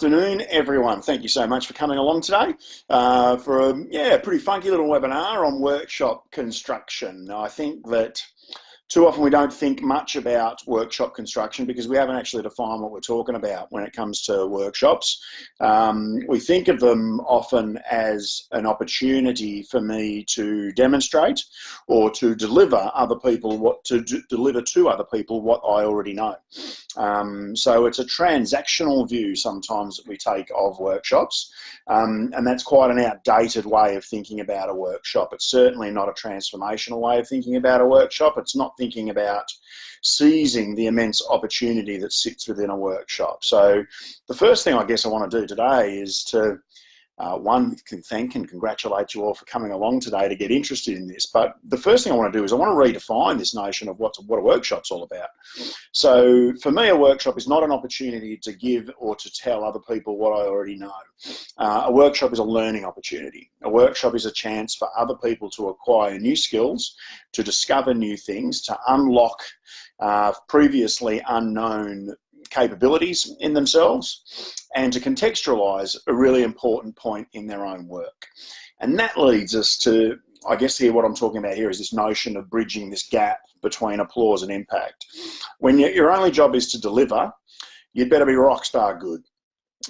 afternoon, everyone. Thank you so much for coming along today for a pretty funky little webinar on workshop construction. Now, I think that too often we don't think much about workshop construction because we haven't actually defined what we're talking about when it comes to workshops. We think of them often as an opportunity for me to demonstrate or to deliver deliver to other people what I already know. So it's a transactional view sometimes that we take of workshops, and that's quite an outdated way of thinking about a workshop. It's certainly not a transformational way of thinking about a workshop. It's not thinking about seizing the immense opportunity that sits within a workshop. So the first thing I guess I want to do today is to thank and congratulate you all for coming along today to get interested in this. But the first thing I want to do is I want to redefine this notion of what a workshop's all about. So for me, a workshop is not an opportunity to give or to tell other people what I already know. A workshop is a learning opportunity. A workshop is a chance for other people to acquire new skills, to discover new things, to unlock previously unknown capabilities in themselves, and to contextualize a really important point in their own work. And that leads us to, I guess here what I'm talking about here is this notion of bridging this gap between applause and impact. When your only job is to deliver, you'd better be rock star good.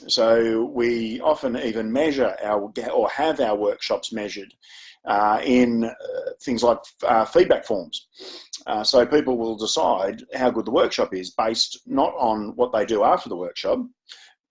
So we often even measure or have our workshops measured in things like feedback forms. So people will decide how good the workshop is based not on what they do after the workshop,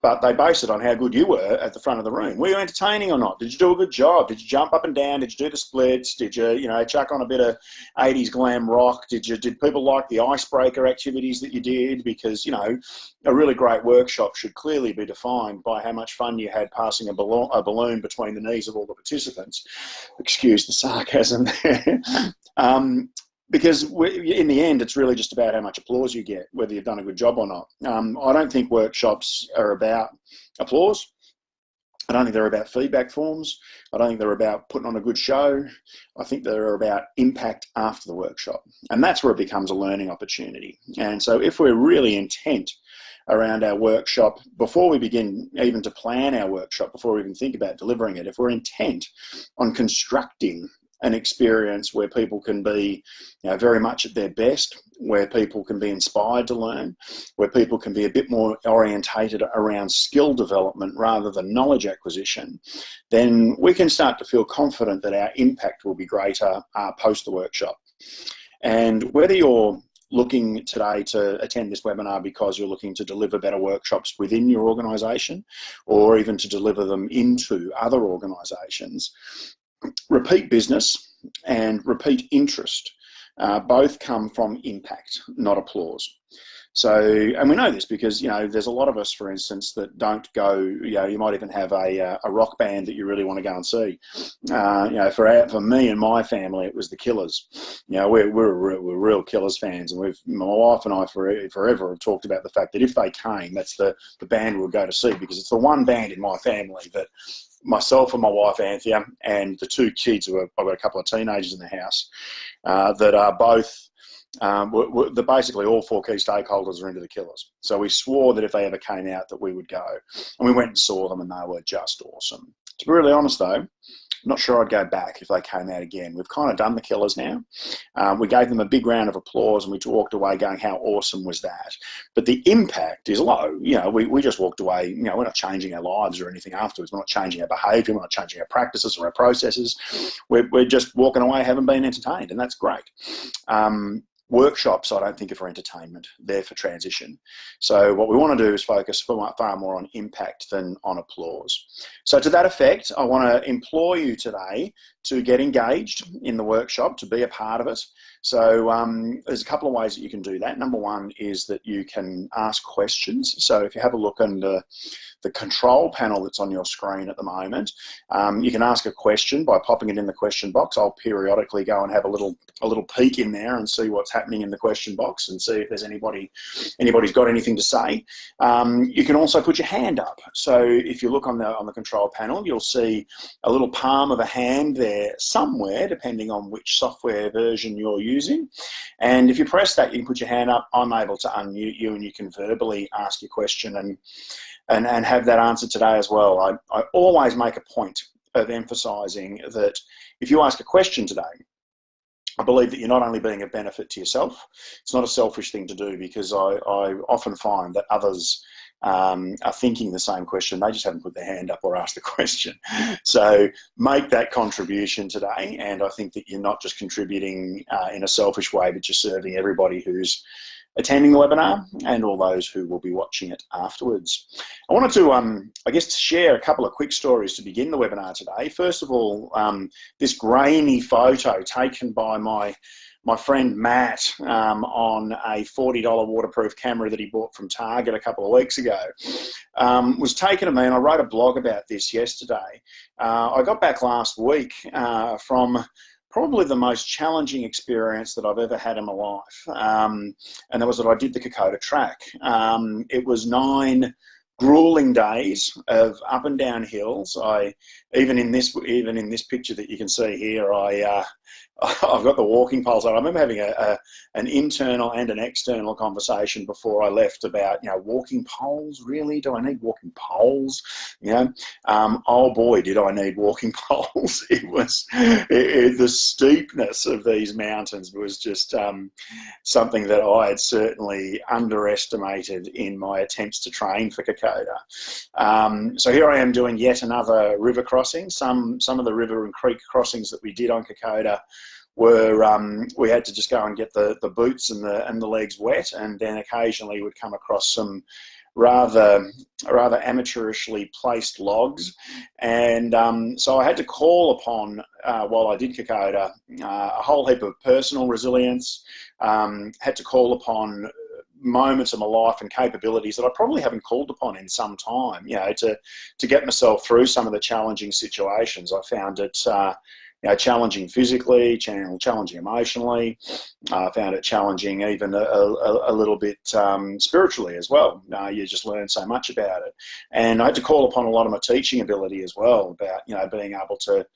but they base it on how good you were at the front of the room. Were you entertaining or not? Did you do a good job? Did you jump up and down? Did you do the splits? Did you, chuck on a bit of 80s glam rock? Did people like the icebreaker activities that you did? Because, a really great workshop should clearly be defined by how much fun you had passing a balloon between the knees of all the participants. Excuse the sarcasm there. Because in the end, it's really just about how much applause you get, whether you've done a good job or not. I don't think workshops are about applause. I don't think they're about feedback forms. I don't think they're about putting on a good show. I think they're about impact after the workshop. And that's where it becomes a learning opportunity. And so if we're really intent around our workshop, before we begin even to plan our workshop, before we even think about delivering it, if we're intent on constructing an experience where people can be very much at their best, where people can be inspired to learn, where people can be a bit more orientated around skill development rather than knowledge acquisition, then we can start to feel confident that our impact will be greater post the workshop. And whether you're looking today to attend this webinar because you're looking to deliver better workshops within your organisation or even to deliver them into other organisations, repeat business and repeat interest both come from impact, not applause. So, and we know this because, there's a lot of us, for instance, that don't go, you might even have a rock band that you really want to go and see. For me and my family, it was the Killers. We're real Killers fans, and my wife and I forever have talked about the fact that if they came, that's the band we'll go to see, because it's the one band in my family that myself and my wife Anthea and the two kids, I've got a couple of teenagers in the house, that are both, basically all four key stakeholders are into the Killers. So we swore that if they ever came out that we would go. And we went and saw them and they were just awesome. To be really honest though, I'm not sure I'd go back if they came out again. We've kind of done the Killers now. We gave them a big round of applause and we walked away going, how awesome was that? But the impact is low. We just walked away, we're not changing our lives or anything afterwards. We're not changing our behaviour. We're not changing our practices or our processes. We're just walking away, having been entertained, and that's great. Workshops, I don't think, are for entertainment. They're for transition. So what we want to do is focus far more on impact than on applause. So to that effect, I want to implore you today to get engaged in the workshop, to be a part of it. So there's a couple of ways that you can do that. Number one is that you can ask questions. So if you have a look under the control panel that's on your screen at the moment, you can ask a question by popping it in the question box. I'll periodically go and have a little peek in there and see what's happening in the question box and see if there's anybody's got anything to say. You can also put your hand up. So if you look on the control panel, you'll see a little palm of a hand there somewhere, depending on which software version you're using. And if you press that, you can put your hand up. I'm able to unmute you and you can verbally ask your question. And and have that answer today as well. I always make a point of emphasising that if you ask a question today, I believe that you're not only being of benefit to yourself, it's not a selfish thing to do, because I often find that others are thinking the same question. They just haven't put their hand up or asked the question. So make that contribution today, and I think that you're not just contributing in a selfish way, but you're serving everybody who's attending the webinar and all those who will be watching it afterwards. I wanted to, I guess, share a couple of quick stories to begin the webinar today. First of all, this grainy photo taken by my friend Matt on a $40 waterproof camera that he bought from Target a couple of weeks ago, was taken of me, and I wrote a blog about this yesterday. I got back last week from probably the most challenging experience that I've ever had in my life, and that was that I did the Kokoda track. It was 9 grueling days of up and down hills. Even in this picture that you can see here, I've got the walking poles on. I remember having an internal and an external conversation before I left about, walking poles, really? Do I need walking poles? Oh boy, did I need walking poles. The steepness of these mountains was just something that I had certainly underestimated in my attempts to train for Kokoda. So here I am doing yet another river crossing. Some of the river and creek crossings that we did on Kokoda were we had to just go and get the boots and the legs wet, and then occasionally would come across some rather amateurishly placed logs, and so I had to call upon, while I did Kokoda, a whole heap of personal resilience. Had to call upon moments of my life and capabilities that I probably haven't called upon in some time, to get myself through some of the challenging situations. I found it challenging physically, challenging emotionally. I found it challenging even a little bit spiritually as well. You just learn so much about it. And I had to call upon a lot of my teaching ability as well, about being able to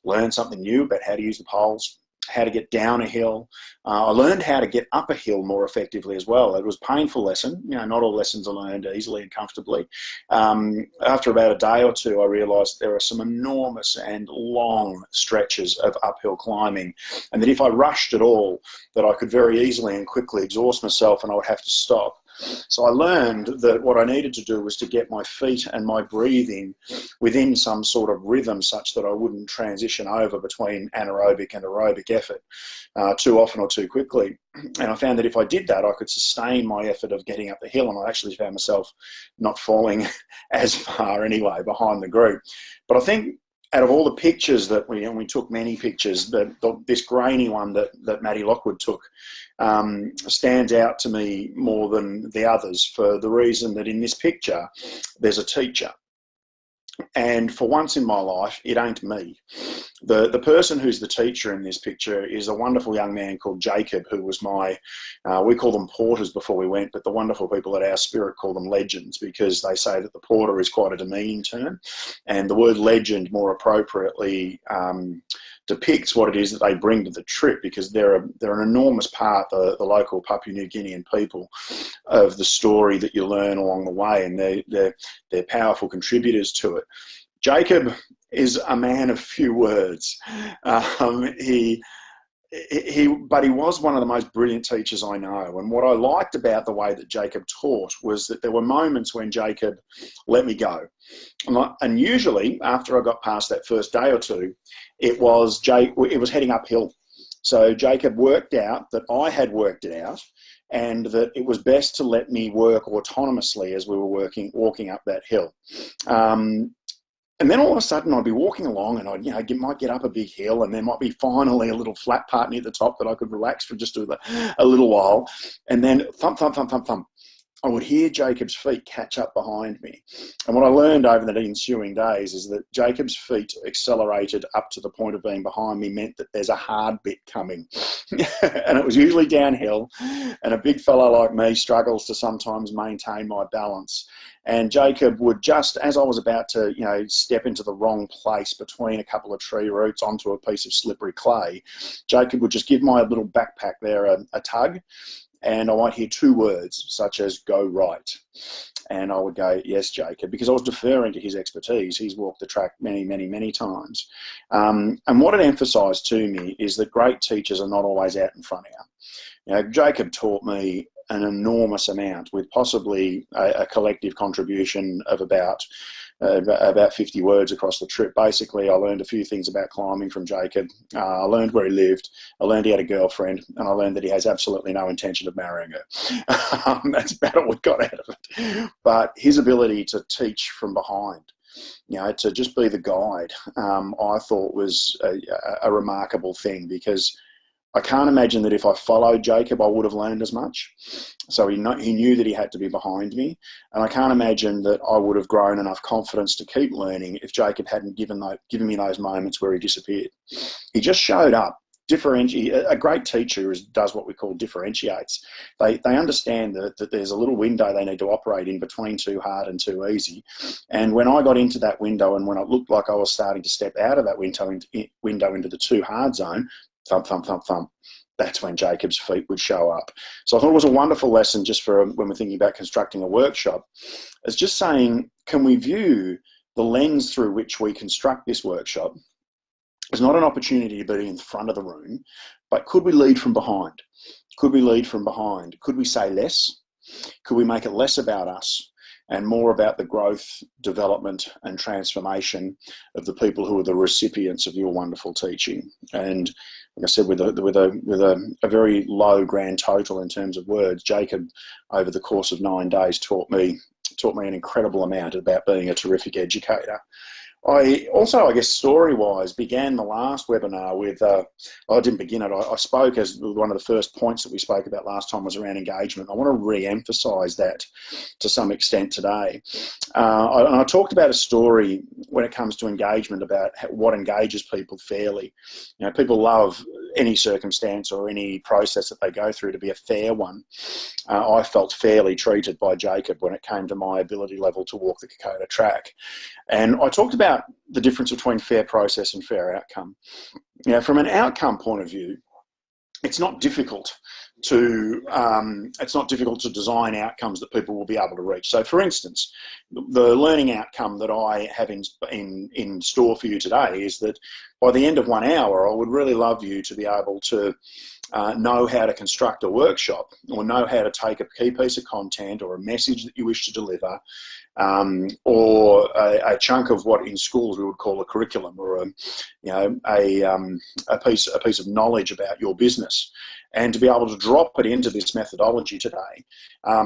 learn something new about how to use the poles, how to get down a hill. I learned how to get up a hill more effectively as well. It was a painful lesson. Not all lessons are learned easily and comfortably. After about a day or two, I realised there are some enormous and long stretches of uphill climbing, and that if I rushed at all, that I could very easily and quickly exhaust myself and I would have to stop. So I learned that what I needed to do was to get my feet and my breathing within some sort of rhythm, such that I wouldn't transition over between anaerobic and aerobic effort too often or too quickly. And I found that if I did that, I could sustain my effort of getting up the hill, and I actually found myself not falling as far anyway behind the group. But I think out of all the pictures that we took many pictures, this grainy one that Matty Lockwood took stands out to me more than the others, for the reason that in this picture there's a teacher, and for once in my life it ain't me. The person who's the teacher in this picture is a wonderful young man called Jacob, who was my, we call them porters before we went, but the wonderful people at Our Spirit call them legends, because they say that the porter is quite a demeaning term, and the word legend more appropriately depicts what it is that they bring to the trip, because they're an enormous part, the local Papua New Guinean people, of the story that you learn along the way, and they're powerful contributors to it. Jacob is a man of few words. But he was one of the most brilliant teachers I know. And what I liked about the way that Jacob taught was that there were moments when Jacob let me go. And usually after I got past that first day or two, it was heading uphill. So Jacob worked out that I had worked it out, and that it was best to let me work autonomously as we were walking up that hill. And then all of a sudden I'd be walking along, and I might get up a big hill, and there might be finally a little flat part near the top that I could relax for just a little while. And then thump, thump, thump, thump, thump, I would hear Jacob's feet catch up behind me. And what I learned over the ensuing days is that Jacob's feet accelerated up to the point of being behind me meant that there's a hard bit coming. And it was usually downhill, and a big fellow like me struggles to sometimes maintain my balance. And Jacob would, just as I was about to, step into the wrong place between a couple of tree roots onto a piece of slippery clay, Jacob would just give my little backpack there a tug, and I might hear two words such as "go right." And I would go, "Yes, Jacob," because I was deferring to his expertise. He's walked the track many, many, many times. And what it emphasised to me is that great teachers are not always out in front of you. You know, Jacob taught me an enormous amount, with possibly a collective contribution of about 50 words across the trip. Basically, I learned a few things about climbing from Jacob. I learned where he lived. I learned he had a girlfriend, and I learned that he has absolutely no intention of marrying her. That's about all we got out of it. But his ability to teach from behind, you know, to just be the guide, I thought was a remarkable thing, because I can't imagine that if I followed Jacob, I would have learned as much. So he knew that he had to be behind me. And I can't imagine that I would have grown enough confidence to keep learning if Jacob hadn't given me those moments where he disappeared. He just showed up. A great teacher does what we call differentiates. They understand that there's a little window they need to operate in between too hard and too easy. And when I got into that window, and when it looked like I was starting to step out of that window into the too hard zone, thump, thump, thump, thump, that's when Jacob's feet would show up. So I thought it was a wonderful lesson, just for when we're thinking about constructing a workshop, as just saying, can we view the lens through which we construct this workshop as not an opportunity to be in front of the room, but could we lead from behind? Could we lead from behind? Could we say less? Could we make it less about us and more about the growth, development, and transformation of the people who are the recipients of your wonderful teaching? And like I said, with a very low grand total in terms of words, Jacob, over the course of 9 days, taught me an incredible amount about being a terrific educator. I also, I guess, story-wise, began the last webinar with, I didn't begin it, I spoke as one of the first points that we spoke about last time was around engagement. I want to re-emphasise that to some extent today. I talked about a story when it comes to engagement, about what engages people fairly. You know, people love any circumstance or any process that they go through to be a fair one. I felt fairly treated by Jacob when it came to my ability level to walk the Kokoda track. And I talked about the difference between fair process and fair outcome. You know, from an outcome point of view, it's not difficult to design outcomes that people will be able to reach. So, for instance, the learning outcome that I have in store for you today is that by the end of 1 hour, I would really love you to be able to know how to construct a workshop, or know how to take a key piece of content or a message that you wish to deliver, or a chunk of what in schools we would call a curriculum, or a piece of knowledge about your business, and to be able to drop it into this methodology today,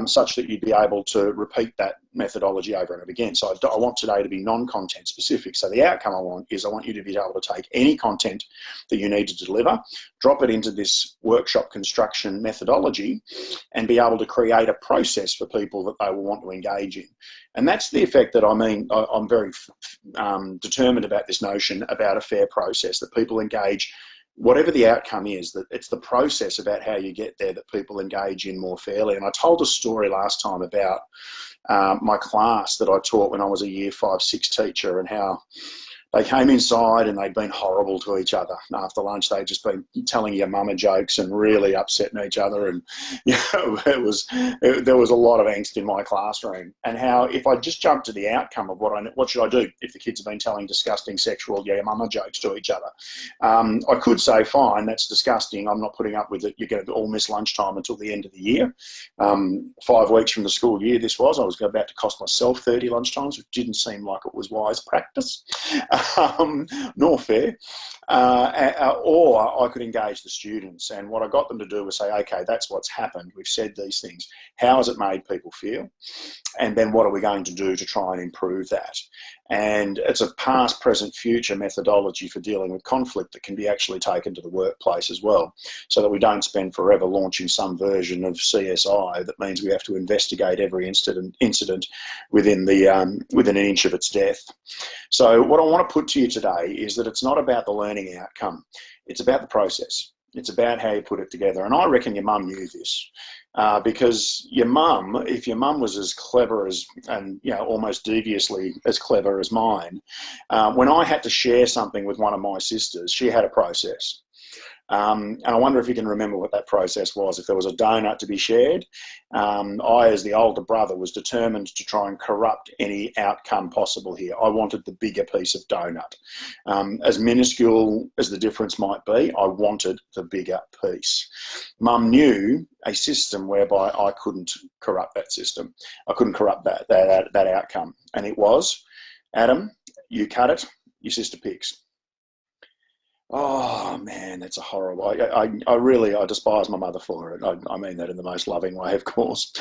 such that you'd be able to repeat that methodology over and over again. So I want today to be non-content specific. So the outcome I want you to be able to take any content that you need to deliver, drop it into this workshop construction methodology, and be able to create a process for people that they will want to engage in. And that's the effect that I'm very determined about this notion about a fair process, that people engage, whatever the outcome is, that it's the process about how you get there that people engage in more fairly. And I told a story last time about my class that I taught when I was a year 5-6 teacher, and how they came inside and they'd been horrible to each other. After lunch, they'd just been telling your mama jokes and really upsetting each other. And there was a lot of angst in my classroom. And how, if I just jumped to the outcome of what should I do if the kids have been telling disgusting sexual mama jokes to each other, I could say, fine, that's disgusting, I'm not putting up with it, you're going to all miss lunchtime until the end of the year. 5 weeks from the school year this was, I was about to cost myself 30 lunchtimes, which didn't seem like it was wise practice. Nor fair, or I could engage the students. And what I got them to do was say, okay, that's what's happened, we've said these things, how has it made people feel, and then what are we going to do to try and improve that? And it's a past, present, future methodology for dealing with conflict that can be actually taken to the workplace as well, so that we don't spend forever launching some version of CSI that means we have to investigate every incident within an inch of its death. So what I want to put to you today is that it's not about the learning outcome, it's about the process. It's about how you put it together. And I reckon your mum knew this, because if your mum was as clever as, and almost deviously as clever as mine, when I had to share something with one of my sisters, she had a process. And I wonder if you can remember what that process was. If there was a donut to be shared, I, as the older brother, was determined to try and corrupt any outcome possible here. I wanted the bigger piece of donut. As minuscule as the difference might be, I wanted the bigger piece. Mum knew a system whereby I couldn't corrupt that system. I couldn't corrupt that outcome. And it was, Adam, you cut it, your sister picks. Oh man, that's a horrible. I despise my mother for it. I mean that in the most loving way, of course,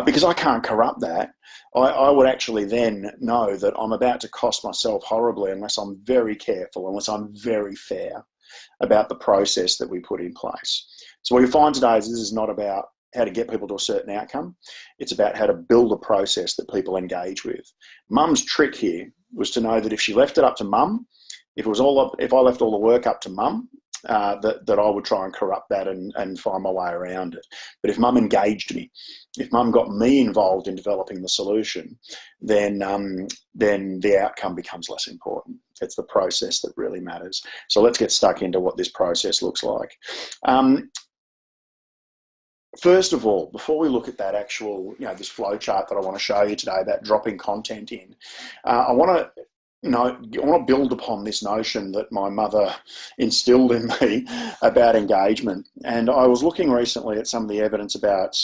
because I can't corrupt that. I would actually then know that I'm about to cost myself horribly unless I'm very careful, unless I'm very fair about the process that we put in place. So what you find today is this is not about how to get people to a certain outcome. It's about how to build a process that people engage with. Mum's trick here was to know that if she left it up to mum, if I left all the work up to mum, that I would try and corrupt that and find my way around it. But if mum engaged me, if mum got me involved in developing the solution, then the outcome becomes less important. It's the process that really matters. So let's get stuck into what this process looks like. First of all, before we look at that actual, this flow chart that I want to show you today about dropping content in, I want to build upon this notion that my mother instilled in me about engagement. And I was looking recently at some of the evidence about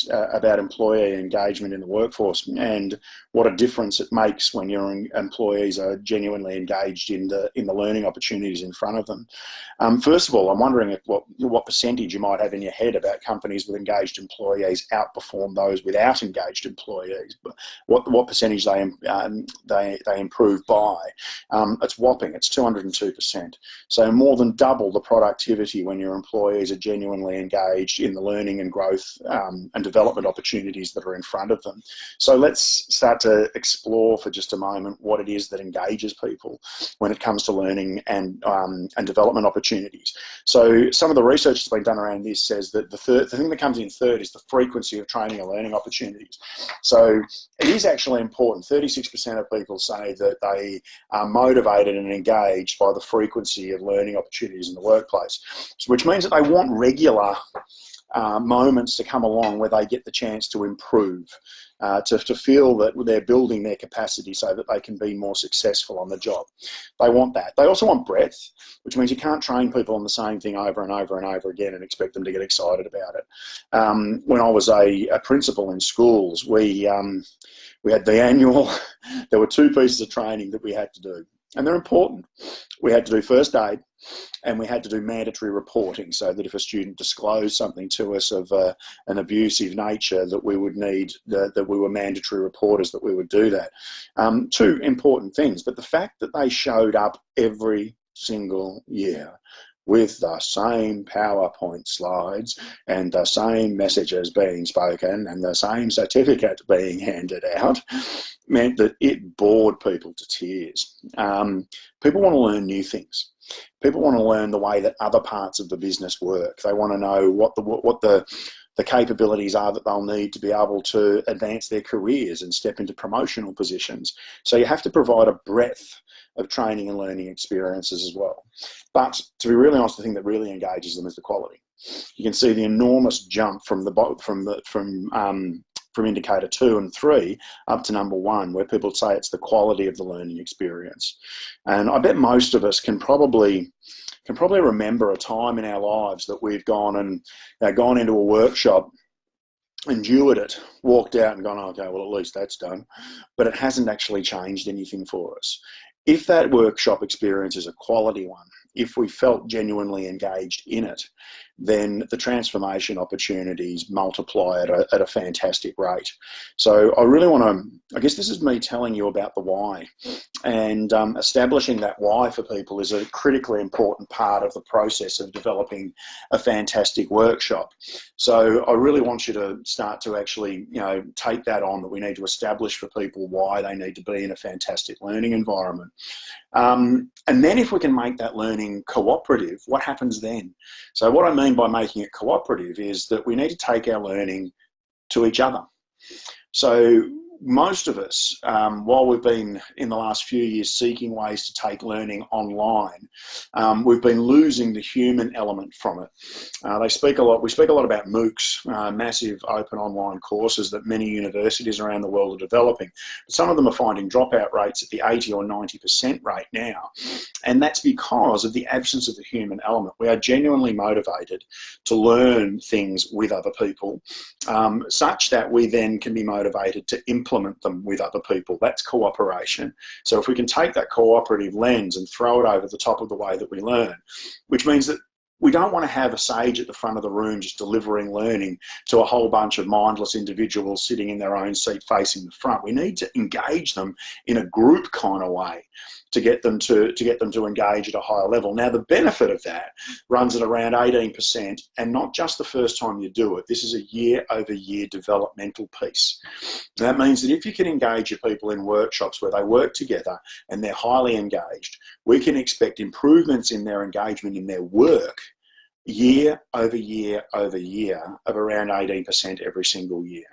employee engagement in the workforce and what a difference it makes when your employees are genuinely engaged in the learning opportunities in front of them. First of all, I'm wondering what percentage you might have in your head about companies with engaged employees outperform those without engaged employees. What percentage they improve by? It's whopping. It's 202%. So more than double the productivity when your employees are genuinely engaged in the learning and growth and development opportunities that are in front of them. So let's start to explore for just a moment what it is that engages people when it comes to learning and development opportunities. So some of the research that's been done around this says that the thing that comes in third is the frequency of training and learning opportunities. So it is actually important. 36% of people say that they are motivated and engaged by the frequency of learning opportunities in the workplace, which means that they want regular moments to come along where they get the chance to improve, to feel that they're building their capacity so that they can be more successful on the job. They want that. They also want breadth, which means you can't train people on the same thing over and over and over again and expect them to get excited about it. When I was a principal in schools, we had the annual, there were 2 pieces of training that we had to do, and they're important. We had to do first aid, and we had to do mandatory reporting, so that if a student disclosed something to us of an abusive nature, that we would need, that we were mandatory reporters, that we would do that. 2 important things, but the fact that they showed up every single year with the same PowerPoint slides and the same messages being spoken and the same certificate being handed out meant that it bored people to tears. People want to learn new things. People want to learn the way that other parts of the business work. They want to know what the capabilities are that they'll need to be able to advance their careers and step into promotional positions. So you have to provide a breadth of training and learning experiences as well. But to be really honest, the thing that really engages them is the quality. You can see the enormous jump from indicator 2 and 3 up to number 1, where people say it's the quality of the learning experience. And I bet most of us can probably remember a time in our lives that we've gone into a workshop, endured it, walked out and gone, okay, well, at least that's done. But it hasn't actually changed anything for us. If that workshop experience is a quality one, if we felt genuinely engaged in it, then the transformation opportunities multiply at a fantastic rate. So I really want to, I guess this is me telling you about the why, and establishing that why for people is a critically important part of the process of developing a fantastic workshop. So I really want you to start to actually, take that on, that we need to establish for people why they need to be in a fantastic learning environment. And then if we can make that learning cooperative, what happens then? So what I mean by making it cooperative is that we need to take our learning to each other. So most of us, while we've been in the last few years seeking ways to take learning online, we've been losing the human element from it. We speak a lot about MOOCs, massive open online courses that many universities around the world are developing. But some of them are finding dropout rates at the 80 or 90% rate now. And that's because of the absence of the human element. We are genuinely motivated to learn things with other people, such that we then can be motivated to implement them with other people. That's cooperation. So if we can take that cooperative lens and throw it over the top of the way that we learn, which means that we don't want to have a sage at the front of the room just delivering learning to a whole bunch of mindless individuals sitting in their own seat facing the front. We need to engage them in a group kind of way to get them to engage at a higher level. Now, the benefit of that runs at around 18%, and not just the first time you do it. This is a year-over-year developmental piece. That means that if you can engage your people in workshops where they work together and they're highly engaged, we can expect improvements in their engagement in their work year over year over year of around 18% every single year.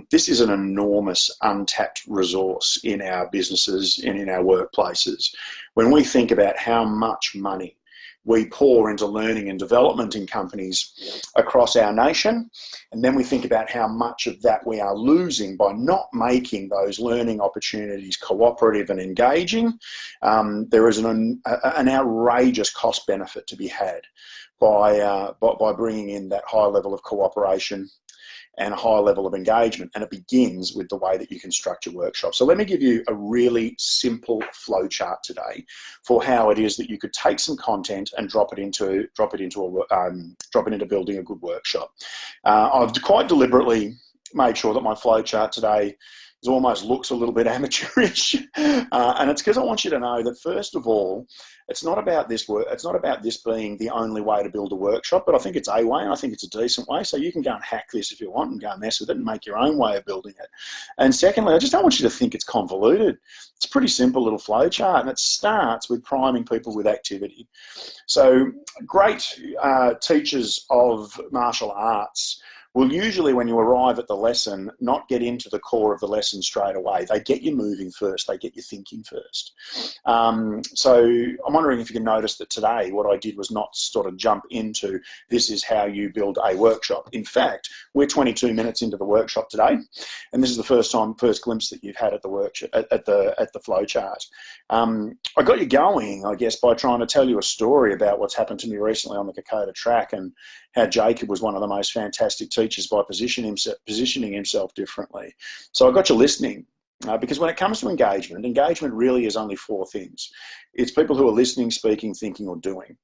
This is an enormous untapped resource in our businesses and in our workplaces. When we think about how much money we pour into learning and development in companies across our nation, and then we think about how much of that we are losing by not making those learning opportunities cooperative and engaging, there is an outrageous cost benefit to be had by bringing in that high level of cooperation and a high level of engagement. And it begins with the way that you can structure workshops. So let me give you a really simple flow chart today for how it is that you could take some content and drop it into building a good workshop. I've quite deliberately made sure that my flow chart today almost looks a little bit amateurish, and it's because I want you to know that first of all, it's not about this being the only way to build a workshop, but I think it's a way, and I think it's a decent way. So you can go and hack this if you want and go and mess with it and make your own way of building it. And secondly, I just don't want you to think it's convoluted. It's a pretty simple little flow chart, and it starts with priming people with activity. So great teachers of martial arts will usually, when you arrive at the lesson, not get into the core of the lesson straight away. They get you moving first. They get you thinking first. So I'm wondering if you can notice that today what I did was not sort of jump into this is how you build a workshop. In fact, we're 22 minutes into the workshop today, and this is the first glimpse that you've had at the workshop at the flow chart. I got you going, I guess, by trying to tell you a story about what's happened to me recently on the Kokoda track and how Jacob was one of the most fantastic teachers by positioning himself differently. So I got you listening. Because when it comes to engagement really is only four things. It's people who are listening, speaking, thinking, or doing.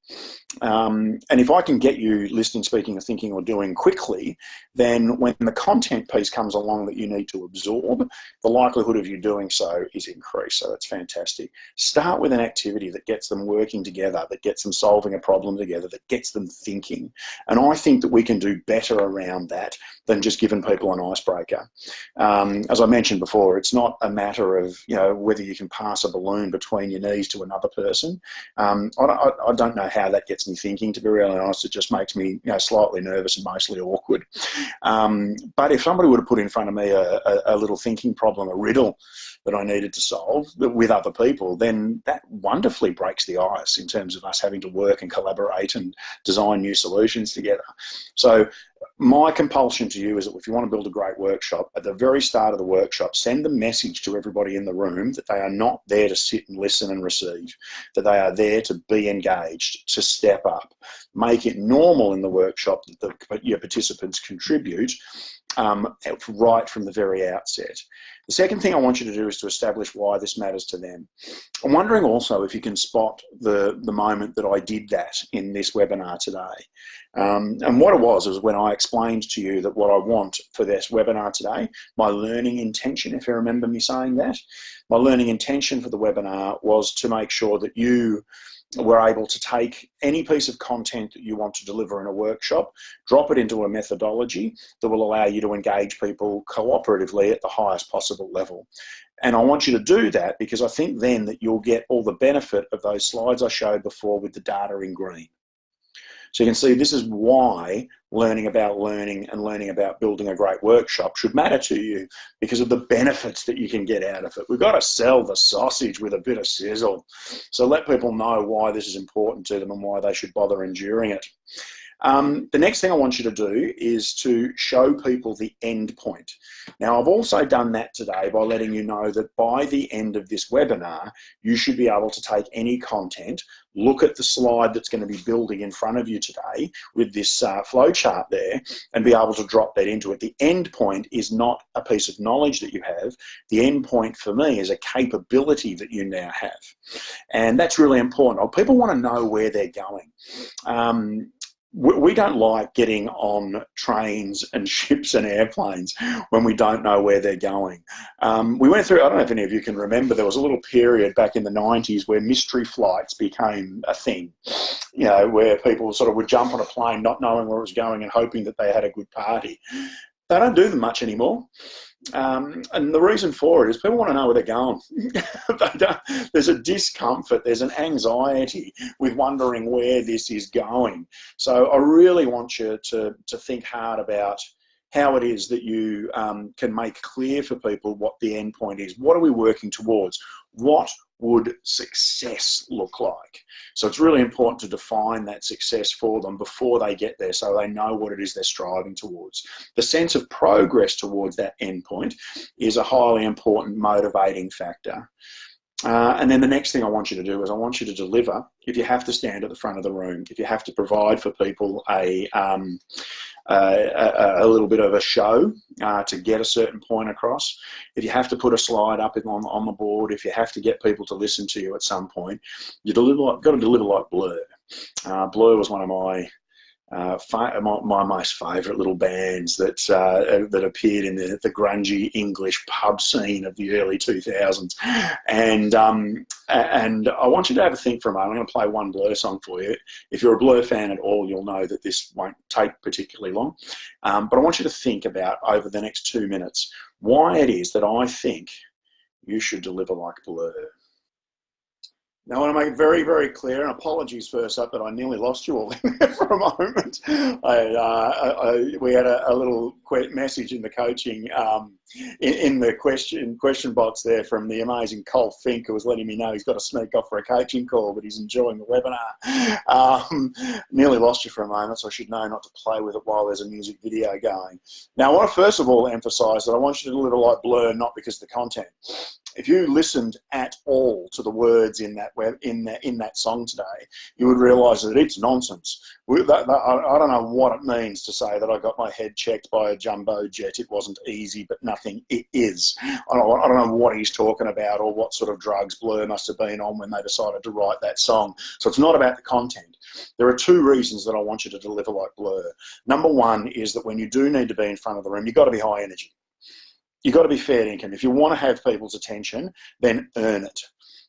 And if I can get you listening, speaking, or thinking, or doing quickly, then when the content piece comes along that you need to absorb, the likelihood of you doing so is increased. So that's fantastic. Start with an activity that gets them working together, that gets them solving a problem together, that gets them thinking. And I think that we can do better around that than just giving people an icebreaker. As I mentioned before, it's not a matter of whether you can pass a balloon between your knees to another person. I don't know how that gets me thinking, to be really honest. It just makes me slightly nervous and mostly awkward. But if somebody would have put in front of me a little thinking problem, a riddle that I needed to solve with other people, then that wonderfully breaks the ice in terms of us having to work and collaborate and design new solutions together. So my compulsion to you is that if you want to build a great workshop, at the very start of the workshop, send the message to everybody in the room that they are not there to sit and listen and receive, that they are there to be engaged, to step up. Make it normal in the workshop that your participants contribute right from the very outset. The second thing I want you to do is to establish why this matters to them. I'm wondering also if you can spot the moment that I did that in this webinar today. And what it was when I explained to you that what I want for this webinar today, my learning intention, if you remember me saying that, my learning intention for the webinar was to make sure that you were able to take any piece of content that you want to deliver in a workshop, drop it into a methodology that will allow you to engage people cooperatively at the highest possible level. And I want you to do that because I think then that you'll get all the benefit of those slides I showed before with the data in green. So you can see this is why learning about learning and learning about building a great workshop should matter to you, because of the benefits that you can get out of it. We've got to sell the sausage with a bit of sizzle. So let people know why this is important to them and why they should bother enduring it. The next thing I want you to do is to show people the end point. Now, I've also done that today by letting you know that by the end of this webinar, you should be able to take any content, look at the slide that's going to be building in front of you today with this flow chart there, and be able to drop that into it. The end point is not a piece of knowledge that you have. The end point for me is a capability that you now have. And that's really important. People want to know where they're going. We don't like getting on trains and ships and airplanes when we don't know where they're going. We went through, I don't know if any of you can remember, there was a little period back in the 90s where mystery flights became a thing, you know, where people sort of would jump on a plane not knowing where it was going and hoping that they had a good party. They don't do them much anymore. And the reason for it is people want to know where they're going. There's a discomfort, there's an anxiety with wondering where this is going. So I really want you to think hard about how it is that you can make clear for people what the end point is. What are we working towards? What would success look like? So it's really important to define that success for them before they get there, so they know what it is they're striving towards. The sense of progress towards that end point is a highly important motivating factor. And then the next thing I want you to do is I want you to deliver. If you have to stand at the front of the room, if you have to provide for people a little bit of a show to get a certain point across, if you have to put a slide up on the board, if you have to get people to listen to you at some point, you've got to deliver like Blur. Blur was one of my most favourite little bands that appeared in the grungy English pub scene of the early 2000s, and I want you to have a think for a moment. I'm going to play one Blur song for you. If you're a Blur fan at all, you'll know that this won't take particularly long, but I want you to think about, over the next 2 minutes, why it is that I think you should deliver like Blur. Now, I want to make it very, very clear, and apologies first up that I nearly lost you all in there for a moment. We had a little message in the coaching, in the question box there from the amazing Cole Fink, who was letting me know he's got to sneak off for a coaching call, but he's enjoying the webinar. Nearly lost you for a moment, so I should know not to play with it while there's a music video going. Now, I want to first of all emphasise that I want you to deliver like Blur, not because of the content. If you listened at all to the words in that song today, you would realise that it's nonsense. I don't know what it means to say that I got my head checked by a jumbo jet. It wasn't easy, but nothing. It is. I don't know what he's talking about or what sort of drugs Blur must have been on when they decided to write that song. So it's not about the content. There are two reasons that I want you to deliver like Blur. Number one is that when you do need to be in front of the room, you've got to be high energy. You've got to be fair income. If you want to have people's attention, then earn it.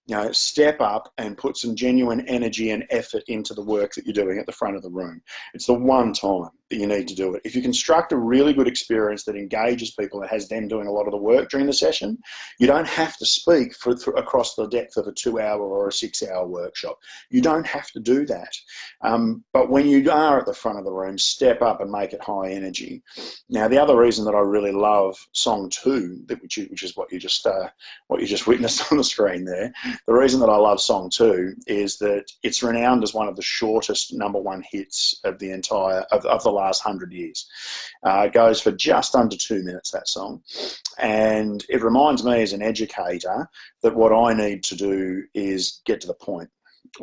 You know, step up and put some genuine energy and effort into the work that you're doing at the front of the room. It's the one time that you need to do it. If you construct a really good experience that engages people and has them doing a lot of the work during the session, you don't have to speak across the depth of a 2-hour or a 6-hour workshop. You don't have to do that. But when you are at the front of the room, step up and make it high energy. Now, the other reason that I really love Song 2, which is what you just witnessed on the screen there, the reason that I love Song 2 is that it's renowned as one of the shortest #1 hits of the last 100 years. It goes for just under 2 minutes, that song. And it reminds me as an educator that what I need to do is get to the point.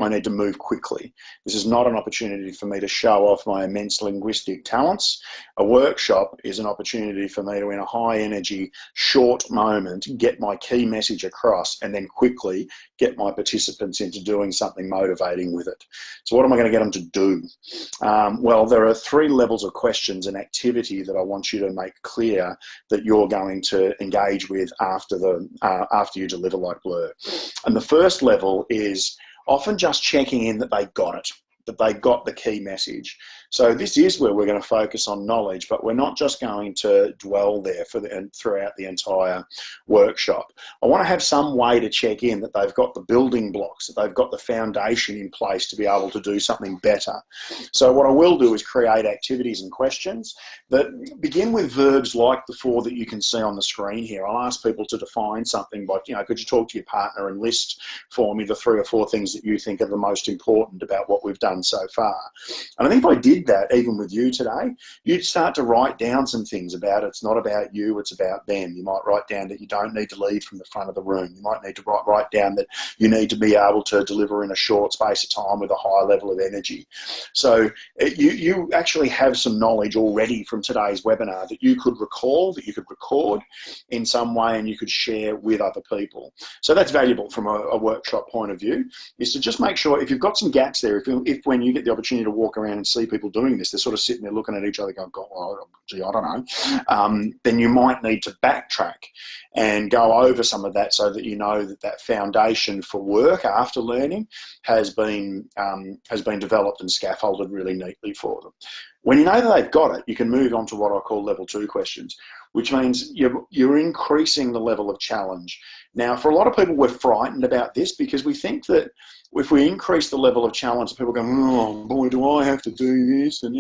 I need to move quickly. This is not an opportunity for me to show off my immense linguistic talents. A workshop is an opportunity for me to, in a high energy, short moment, get my key message across and then quickly get my participants into doing something motivating with it. So what am I going to get them to do? Well, there are 3 levels of questions and activity that I want you to make clear that you're going to engage with after you deliver like Blur. And the first level is often just checking in that they got it, that they got the key message. So this is where we're going to focus on knowledge, but we're not just going to dwell there throughout the entire workshop. I want to have some way to check in that they've got the building blocks, that they've got the foundation in place to be able to do something better. So what I will do is create activities and questions that begin with verbs like the 4 that you can see on the screen here. I'll ask people to define something by, could you talk to your partner and list for me the 3 or 4 things that you think are the most important about what we've done so far. And I think if I did that, even with you today, you'd start to write down some things about it. It's not about you, it's about them. You might write down that you don't need to lead from the front of the room. You might need to write down that you need to be able to deliver in a short space of time with a high level of energy. So you actually have some knowledge already from today's webinar that you could recall, that you could record in some way, and you could share with other people. So that's valuable from a workshop point of view, is to just make sure if you've got some gaps there, if when you get the opportunity to walk around and see people doing this, they're sort of sitting there looking at each other going, God, well, gee, I don't know, then you might need to backtrack and go over some of that so that you know that that foundation for work after learning has been developed and scaffolded really neatly for them. When you know that they've got it, you can move on to what I call level 2 questions, which means you're increasing the level of challenge. Now, for a lot of people, we're frightened about this because we think that if we increase the level of challenge, people go, oh boy, do I have to do this, and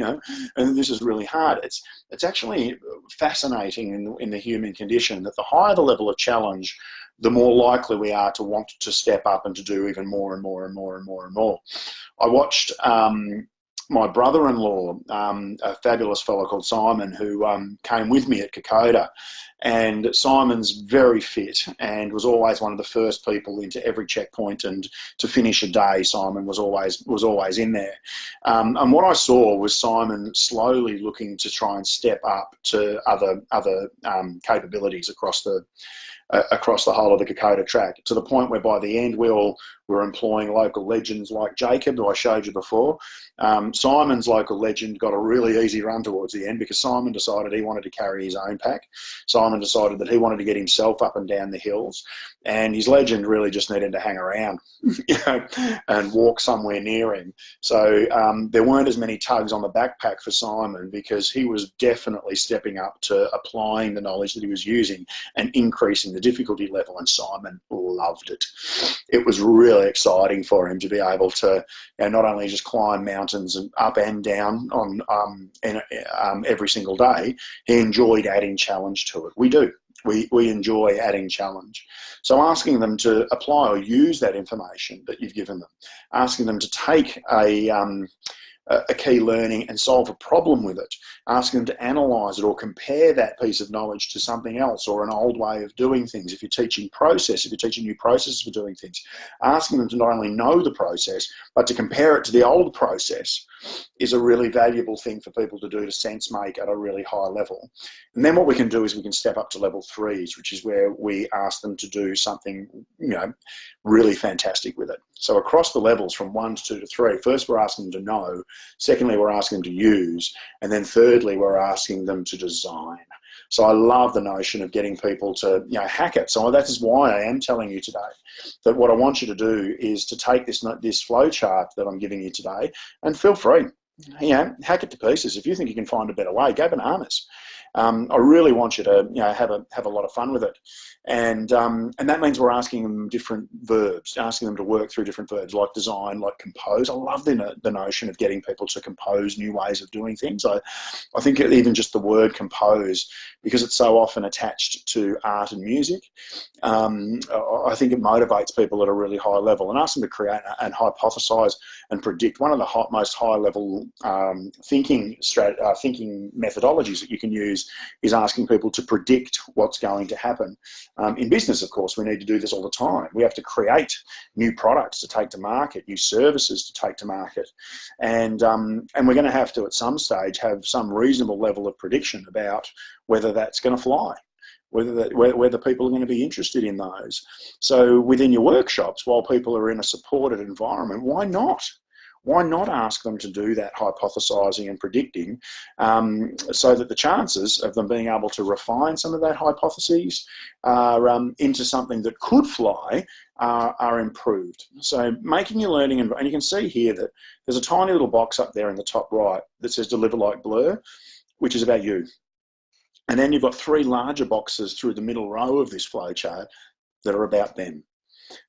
and this is really hard. It's actually fascinating in the human condition that the higher the level of challenge, the more likely we are to want to step up and to do even more and more and more and more and more. I watched my brother-in-law, a fabulous fellow called Simon, who came with me at Kokoda. And Simon's very fit and was always one of the first people into every checkpoint, and to finish a day, Simon was always in there. And what I saw was Simon slowly looking to try and step up to other capabilities across the whole of the Kokoda track, to the point where by the end we all were employing local legends like Jacob, who I showed you before. Simon's local legend got a really easy run towards the end because Simon decided he wanted to carry his own pack. Simon decided that he wanted to get himself up and down the hills, and his legend really just needed to hang around and walk somewhere near him. So there weren't as many tugs on the backpack for Simon because he was definitely stepping up to applying the knowledge that he was using and increasing the difficulty level, and Simon loved it. It was really exciting for him to be able to not only just climb mountains and up and down on every single day. He enjoyed adding challenge to it. We do. We enjoy adding challenge. So asking them to apply or use that information that you've given them, asking them to take a key learning and solve a problem with it, asking them to analyse it or compare that piece of knowledge to something else or an old way of doing things. If you're teaching process, if you're teaching new processes for doing things, asking them to not only know the process, but to compare it to the old process is a really valuable thing for people to do, to sense make at a really high level. And then what we can do is we can step up to level 3s, which is where we ask them to do something, really fantastic with it. So across the levels from 1 to 2 to 3, first we're asking them to know, secondly we're asking them to use, and then thirdly we're asking them to design. So I love the notion of getting people to hack it. So that is why I am telling you today that what I want you to do is to take this flow chart that I'm giving you today, and feel free, hack it to pieces. If you think you can find a better way, go bananas. I really want you to have a lot of fun with it, and that means we're asking them different verbs, asking them to work through different verbs like design, like compose. I love the notion of getting people to compose new ways of doing things. I think even just the word compose, because it's so often attached to art and music, I think it motivates people at a really high level, and ask them to create and hypothesize and predict. One of the most high level thinking methodologies that you can use is asking people to predict what's going to happen. In business, of course, we need to do this all the time. We have to create new products to take to market, new services to take to market, and we're going to have to, at some stage, have some reasonable level of prediction about whether that's going to fly, whether people are going to be interested in those. So within your workshops, while people are in a supported environment, why not? why not ask them to do that hypothesizing and predicting, so that the chances of them being able to refine some of that hypotheses into something that could fly are improved. So making your learning, and you can see here that there's a tiny little box up there in the top right that says deliver like Blur, which is about you. And then you've got 3 larger boxes through the middle row of this flowchart that are about them.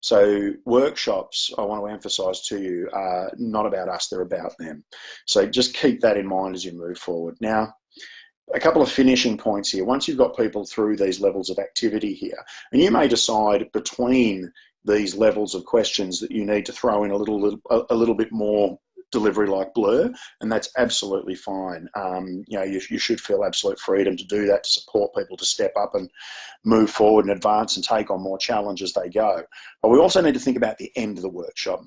So workshops, I want to emphasize to you, are not about us, they're about them. So just keep that in mind as you move forward. Now, a couple of finishing points here. Once you've got people through these levels of activity here, and you may decide between these levels of questions that you need to throw in a little bit more delivery like Blur, and that's absolutely fine. You know, you should feel absolute freedom to do that, to support people to step up and move forward and advance and take on more challenge as they go. But we also need to think about the end of the workshop.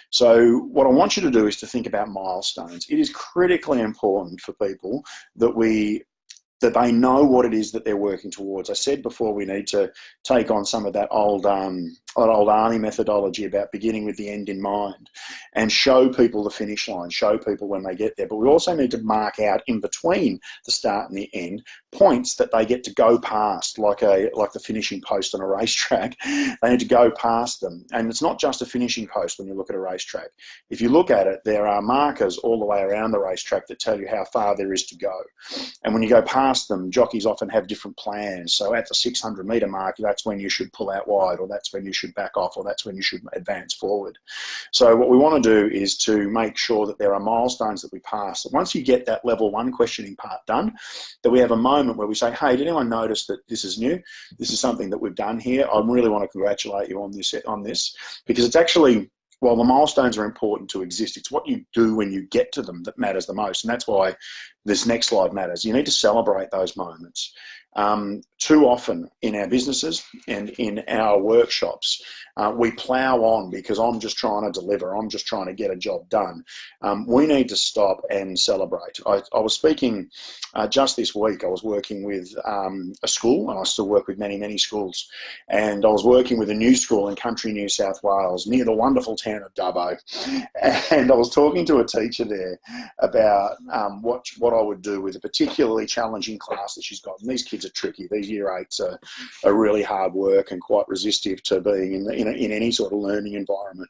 So what I want you to do is to think about milestones. It is critically important for people that they know what it is that they're working towards. I said before, we need to take on some of that old army methodology about beginning with the end in mind, and show people the finish line, show people when they get there. But we also need to mark out in between the start and the end points that they get to go past, like the finishing post on a racetrack. They need to go past them. And it's not just a finishing post when you look at a racetrack. If you look at it, there are markers all the way around the racetrack that tell you how far there is to go. And when you go past them, jockeys often have different plans. So at the 600 metre mark, that's when you should pull out wide, or that's when you should back off, or that's when you should advance forward. So what we want to do is to make sure that there are milestones that we pass. Once you get that level 1 questioning part done, that we have a moment where we say, hey, did anyone notice that this is new? This is something that we've done here. I really want to congratulate you on this, because it's actually, while the milestones are important to exist, it's what you do when you get to them that matters the most. And that's why this next slide matters. You need to celebrate those moments. Too often in our businesses and in our workshops, we plow on because I'm just trying to deliver, I'm just trying to get a job done. We need to stop and celebrate. I was speaking just this week. I was working with a school, and I still work with many schools, and I was working with a new school in country New South Wales near the wonderful town of Dubbo, and I was talking to a teacher there about what I would do with a particularly challenging class that she's got. And these kids are tricky. These year 8s are really hard work and quite resistive to being in any sort of learning environment.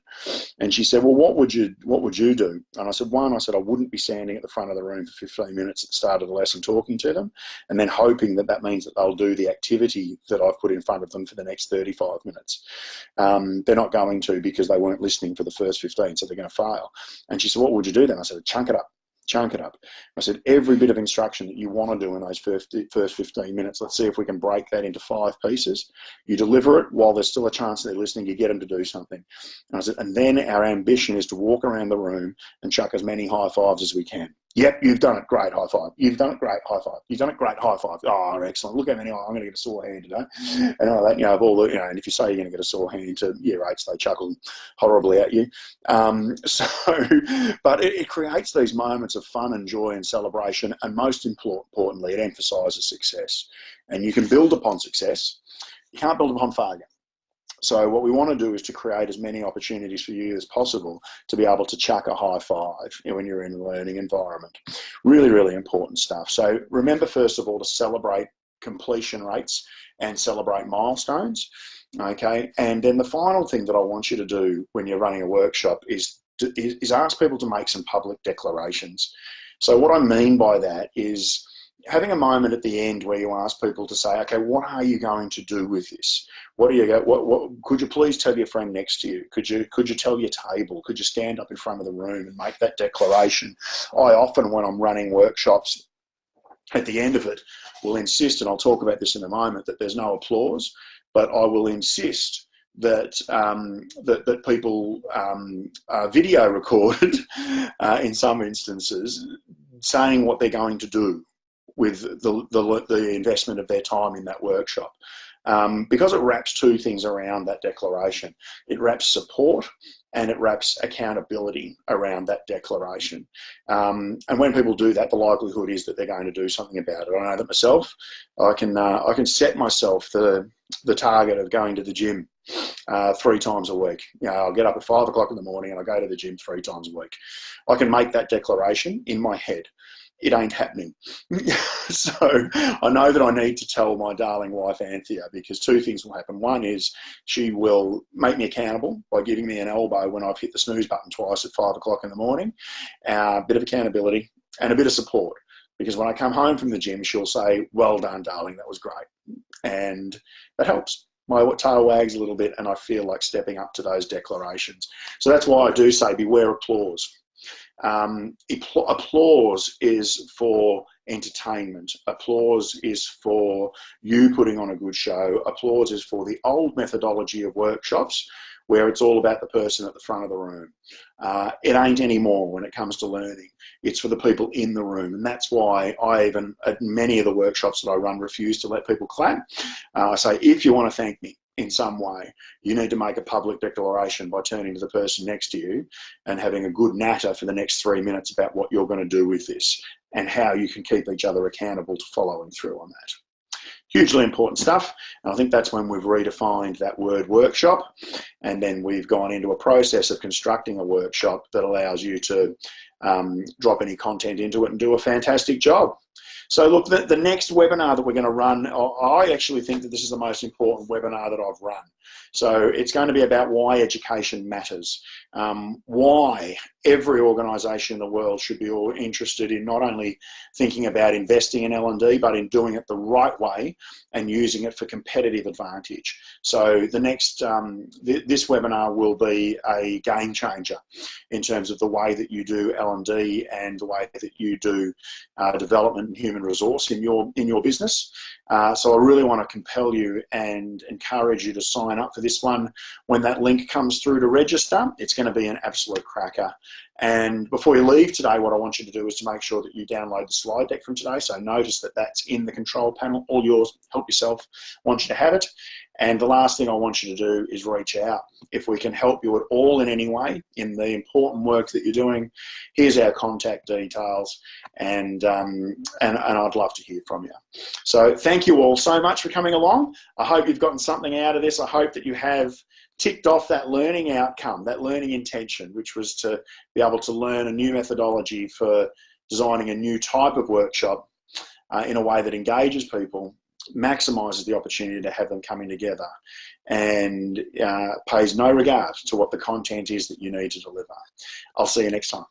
And she said, well, what would you do? And I said, I wouldn't be standing at the front of the room for 15 minutes at the start of the lesson talking to them, and then hoping that means that they'll do the activity that I've put in front of them for the next 35 minutes. They're not going to, because they weren't listening for the first 15, so they're going to fail. And she said, what would you do then? I said, chunk it up. I said, every bit of instruction that you want to do in those first 15 minutes, let's see if we can break that into 5 pieces. You deliver it while there's still a chance that they're listening, you get them to do something. And I said, and then our ambition is to walk around the room and chuck as many high fives as we can. Yep, you've done it. Great, high five. You've done it. Great, high five. You've done it. Great, high five. Oh, excellent. Look how many. I'm going to get a sore hand today. And all that, of all the, and if you say you're going to get a sore hand to year 8s, they chuckle horribly at you. But it creates these moments of fun and joy and celebration, and most importantly, it emphasises success. And you can build upon success. You can't build upon failure. So what we want to do is to create as many opportunities for you as possible to be able to chuck a high five when you're in a learning environment. Really important stuff. So remember, first of all, to celebrate completion rates and celebrate milestones. Okay, and then the final thing that I want you to do when you're running a workshop is ask people to make some public declarations. So what I mean by that is having a moment at the end where you ask people to say, okay, what are you going to do with this? What could you please tell your friend next to you? Could you tell your table? Could you stand up in front of the room and make that declaration? I often, when I'm running workshops, at the end of it, will insist, and I'll talk about this in a moment, that there's no applause, but I will insist that that people video recorded in some instances, saying what they're going to do with the investment of their time in that workshop. Because it wraps 2 things around that declaration. It wraps support and it wraps accountability around that declaration. And when people do that, the likelihood is that they're going to do something about it. I know that myself. I can set myself the target of going to the gym 3 times a week. I'll get up at 5 o'clock in the morning and I go to the gym 3 times a week. I can make that declaration in my head. It ain't happening. So I know that I need to tell my darling wife, Anthea, because 2 things will happen. One is she will make me accountable by giving me an elbow when I've hit the snooze button twice at 5 o'clock in the morning. A bit of accountability and a bit of support. Because when I come home from the gym, she'll say, well done, darling, that was great. And that helps. My tail wags a little bit and I feel like stepping up to those declarations. So that's why I do say beware applause. Applause is for entertainment. Applause is for you putting on a good show. Applause is for the old methodology of workshops where it's all about the person at the front of the room. It ain't anymore when it comes to learning. It's for the people in the room. And that's why I even, at many of the workshops that I run, refuse to let people clap. I say, if you want to thank me in some way, you need to make a public declaration by turning to the person next to you and having a good natter for the next 3 minutes about what you're going to do with this and how you can keep each other accountable to following through on that. Hugely important stuff. And I think that's when we've redefined that word workshop, and then we've gone into a process of constructing a workshop that allows you to drop any content into it and do a fantastic job. So look, the next webinar that we're going to run, I actually think that this is the most important webinar that I've run. So it's going to be about why education matters, why every organisation in the world should be all interested in not only thinking about investing in L&D, but in doing it the right way and using it for competitive advantage. So the next, this webinar will be a game changer in terms of the way that you do L&D and the way that you do development and human resource in your business. So I really want to compel you and encourage you to sign up for this one. When that link comes through to register, it's going to be an absolute cracker. And before you leave today, what I want you to do is to make sure that you download the slide deck from today. So notice that that's in the control panel, all yours, help yourself, I want you to have it. And the last thing I want you to do is reach out. If we can help you at all in any way in the important work that you're doing, here's our contact details, and I'd love to hear from you. So thank you all so much for coming along. I hope you've gotten something out of this. I hope that you have ticked off that learning outcome, that learning intention, which was to be able to learn a new methodology for designing a new type of workshop in a way that engages people, maximises the opportunity to have them coming together, and pays no regard to what the content is that you need to deliver. I'll see you next time.